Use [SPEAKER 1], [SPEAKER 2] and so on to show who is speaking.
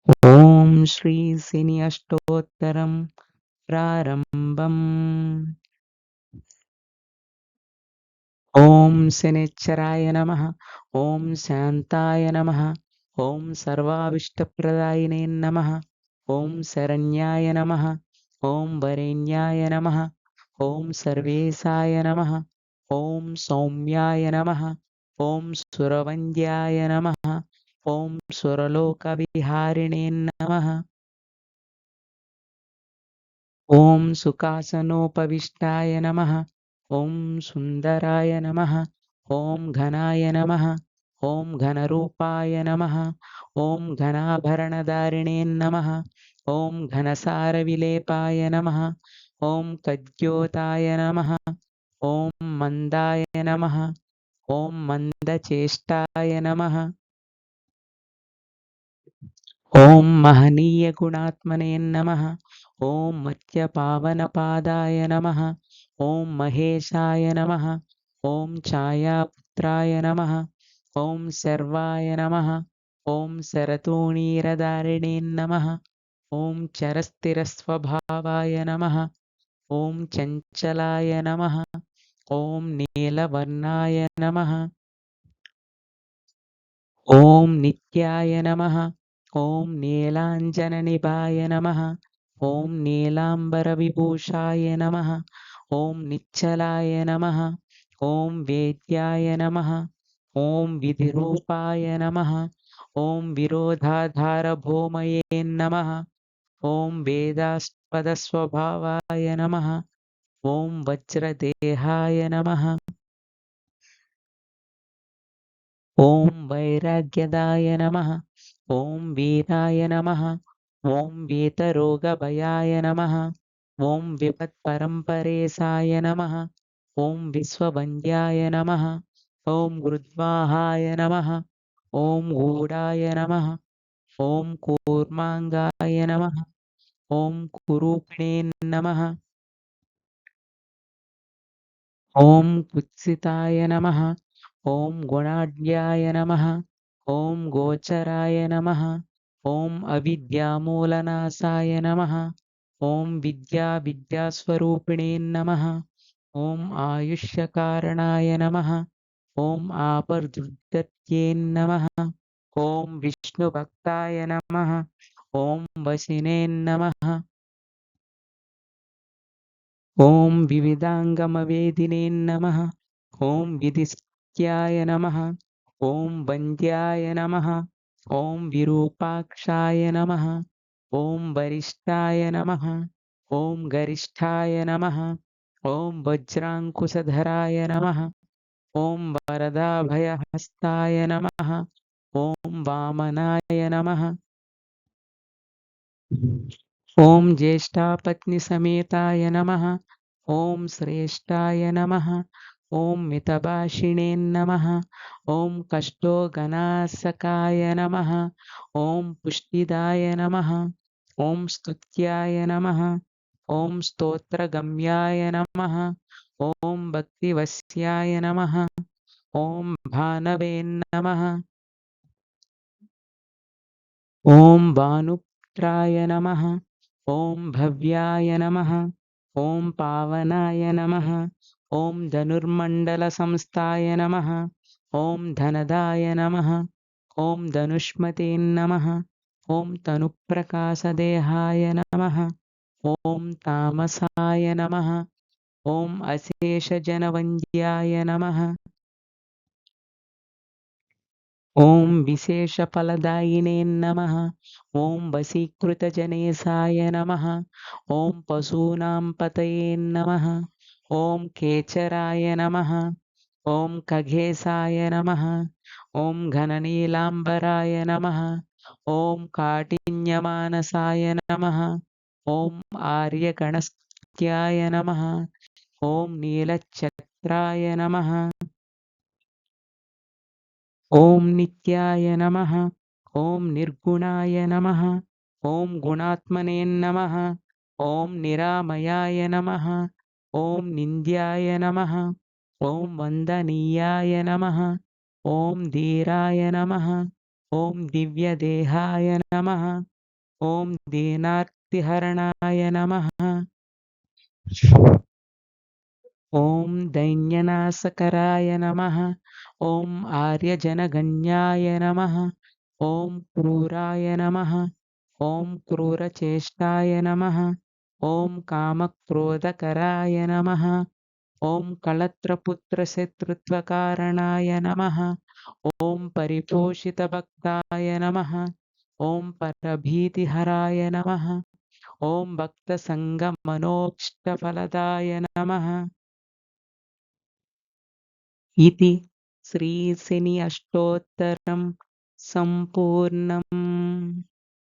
[SPEAKER 1] ఓం శ్రీ శని అష్టోత్తరం ప్రారంభం. ఓం శనిశ్చరాయ నమః. ఓం శాంతాయ నమః. ఓం సర్వాభీష్టప్రదాయినే నమః. ఓం శరణ్యాయ నమః. ఓం వరేణ్యాయ నమః. ఓం సర్వేశాయ నమః. ఓం సౌమ్యాయ నమః. ఓం సురవంద్యాయ నమః. ఓం సురలోకవిహారిణే నమః. ఓం సుఖాసనోపవిష్టాయ నమః. ఓం సుందరాయ నమః. ఓం ఘనాయ నమః. ఓం ఘనరూపాయ నమః. ఓం ఘనాభరణధారిణే నమః. ఓం ఘనసారవిలేపాయ నమః. ఓం కద్యోతాయ నమః. ఓం మందాయ నమః. ఓం మందచేష్టాయ నమః. ఓం మహనీయ గుణాత్మనే నమః. ఓం మత్స్యపావనపాదాయ నమః. ఓం మహేశాయ నమః. ఓం ఛాయాపుత్రాయ నమః. ఓం శర్వాయ నమః. ఓం శరతూణీరధారిణే నమః. ఓం చరస్థిరస్వభావాయ నమః. ఓం చంచలాయ నమః. ఓం నీలవర్ణాయ నమః. ఓం నిత్యాయ నమః. ఓం నీలాంజననిభాయ నమః. ఓం నీలాంబరవిభూషాయ నమః. ఓం నిశ్చలాయ నమః. ఓం వేద్యాయ నమః. ఓం విధిరూపాయ నమః. ఓం విరోధాధారభూమయే నమః. ఓం వేదాస్పదస్వభావాయ నమః. ఓం వజ్రదేహాయ నమః. ఓం వైరాగ్యదాయ నమః. ఓం వీరాయ నమః. ఓం వీతరోగభయాయ నమః. ఓం విపత్పరంపరేశాయ నమః. ఓం విశ్వవంద్యాయ నమః. ఓం గృద్వాహాయ నమః. ఓం గూఢాయ నమః. ఓం కూర్మాంగాయ నమః. ఓం కురూపిణే నమః. ఓం కుత్సితాయ నమః. ఓం గుణాఢ్యాయ నమః. ఓం గోచరాయ నమః. ఓం అవిద్యామూలనాశాయ నమః. ఓం విద్యాస్వరూపిణే నమః. ఓం ఆయుష్యకారణాయ నమః. ఓం ఆపర్ధృత్యే నమః. ఓం విష్ణుభక్తాయ నమః. ఓం వసినే నమః. ఓం వివిధాంగమవేదినే నమః. ఓం విధిస్త్యాయ నమః. ఓం వంద్యాయ నమః. ఓం విరూపాక్షాయ నమః. ఓం వరిష్టాయ నమః. ఓం గరిష్టాయ నమః. ఓం వజ్రాంకుశధరాయ నమః. ఓం వరదాభయహస్తాయ నమః. ఓం వామనాయ నమః. ఓం జ్యేష్ఠాపత్నిసమేతాయ నమః. ఓం శ్రేష్ఠాయ నమః. ఓం మితభాషిణే నమః. ఓం కష్టోగణాసకాయ నమః. ఓం పుష్టిదాయ నమః. ఓం స్తుత్యాయ నమః. ఓం స్తోత్రగమ్యాయ నమః. ఓం భక్తివశ్యాయ నమః. ఓం భానవే నమః. ఓం భానుపుత్రాయ నమః. ఓం భవ్యాయ నమః. ఓం పావనాయ నమః. ఓం ధనుర్మండలసంస్థాయ నమః. ఓం ధనదాయ నమః. ఓం ధనుష్మతే నమః. ఓం తనుప్రకాశదేహాయ నమః. ఓం తామసాయ నమః. ఓం అశేషజనవంద్యాయ నమః. ఓం విశేషఫలదాయినే నమః. ఓం వశీకృతజనేశాయ నమః. ఓం పశూనాం పతయే నమః. ఓం కేచరాయ నమః. ఓం ఖగేశాయ నమః. ఓం ఘననీలాంబరాయ నమః. ఓం కాఠిన్యమానసాయ నమః. ఓం ఆర్యగణస్థ్యాయ నమః. ఓం నీలఛత్రాయ నమః. ఓం నిత్యాయ నమః. ఓం నిర్గుణాయ నమః. ఓం గుణాత్మనే నమః. ఓం నిరామయాయ నమః. ఓం నింద్యాయ నమః. ఓం వందనీయాయ నమః. ఓం ధీరాయ నమః. ఓం దివ్యదేహాయ నమః. ॐ दीनार्तिहरणाय नमः। ॐ दैन्यनाशकराय नमः। ॐ आर्यजनगण्याय नमः। ॐ क्रूराय नमः। ॐ क्रूरचेष्टाय नमः। ॐ कामक्रोधकराय नमः। ॐ कलत्रपुत्रशत्रुत्वकारणाय नमः। ॐ परिपोषितभक्ताय नमः। ॐ परभीतिहराय नमः। ॐ भक्तसङ्गमनोक्षफलदाय नमः। इति श्रीशनि अष्टोत्तरं सम्पूर्णम्।